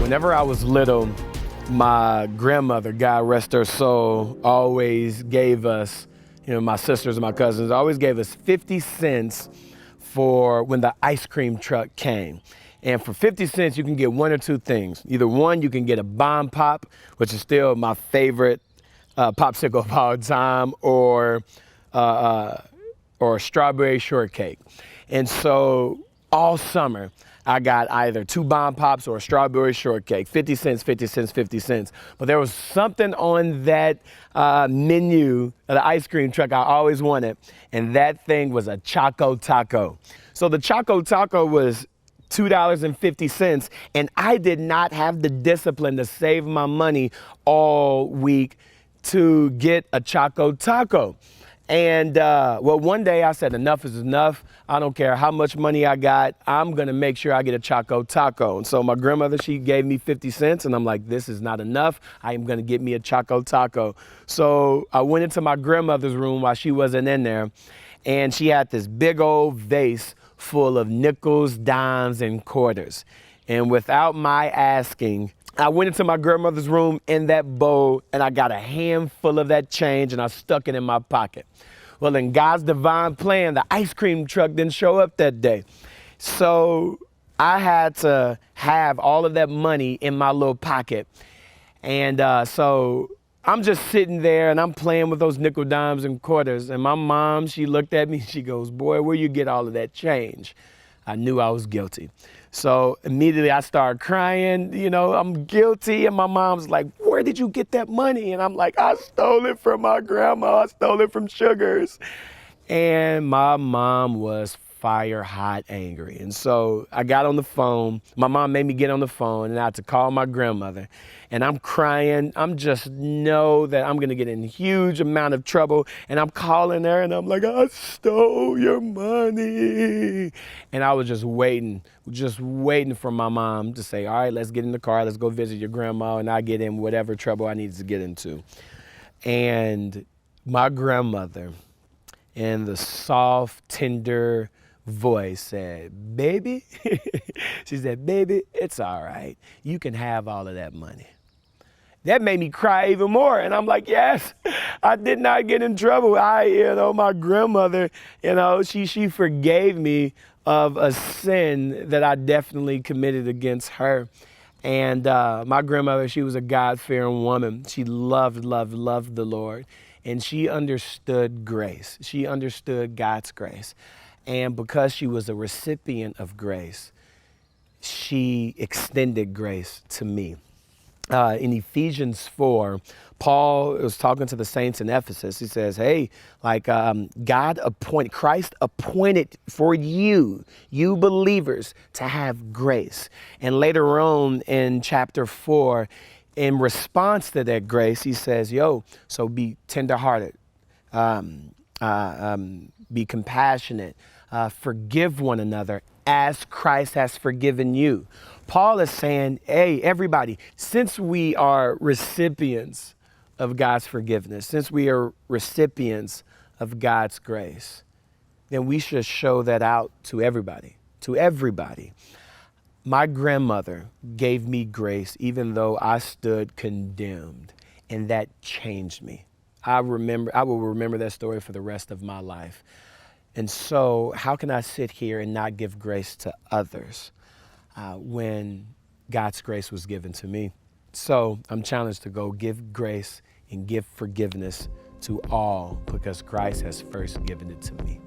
Whenever I was little, my grandmother, God rest her soul, always gave us, my sisters and my cousins, always gave us 50 cents for when the ice cream truck came. And for 50 cents, you can get one or two things. Either one, you can get a bomb pop, which is still my favorite popsicle of all time, or strawberry shortcake. And so all summer, I got either two bomb pops or a strawberry shortcake, 50 cents, 50 cents, 50 cents. But there was something on that menu of the ice cream truck I always wanted, and that thing was a Choco Taco. So the Choco Taco was $2.50, and I did not have the discipline to save my money all week to get a Choco Taco. And one day I said, enough is enough. I don't care how much money I got. I'm going to make sure I get a Choco Taco. And so my grandmother, she gave me 50 cents, and I'm like, this is not enough. I am going to get me a Choco Taco. So I went into my grandmother's room while she wasn't in there, and she had this big old vase full of nickels, dimes, and quarters. And without my asking, I went into my grandmother's room in that bowl, and I got a handful of that change, and I stuck it in my pocket. Well, in God's divine plan, the ice cream truck didn't show up that day. So I had to have all of that money in my little pocket. And so I'm just sitting there, and I'm playing with those nickel, dimes, and quarters. And my mom, she looked at me, she goes, boy, where you get all of that change? I knew I was guilty. So immediately I started crying, I'm guilty. And my mom's like, where did you get that money? And I'm like, I stole it from my grandma. I stole it from Sugar's. And my mom was fire hot angry. And so I got on the phone. My mom made me get on the phone, and I had to call my grandmother. And I'm crying. I'm just know that I'm going to get in a huge amount of trouble. And I'm calling her, and I'm like, I stole your money. And I was just waiting for my mom to say, all right, let's get in the car. Let's go visit your grandma. And I get in whatever trouble I needed to get into. And my grandmother, in the soft, tender voice, said, baby, she said, baby, it's all right. You can have all of that money. That made me cry even more. And I'm like, yes, I did not get in trouble. My grandmother, she forgave me of a sin that I definitely committed against her. And my grandmother, she was a God-fearing woman. She loved the Lord. And she understood grace. She understood God's grace. And because she was a recipient of grace, she extended grace to me. In Ephesians 4, Paul was talking to the saints in Ephesus. He says, hey, Christ appointed for you believers to have grace. And later on in chapter 4, in response to that grace, he says, so be tenderhearted, be compassionate, forgive one another as Christ has forgiven you. Paul is saying, hey, everybody, since we are recipients of God's forgiveness, since we are recipients of God's grace, then we should show that out to everybody, My grandmother gave me grace even though I stood condemned, and that changed me. I will remember that story for the rest of my life. And so how can I sit here and not give grace to others when God's grace was given to me? So I'm challenged to go give grace and give forgiveness to all because Christ has first given it to me.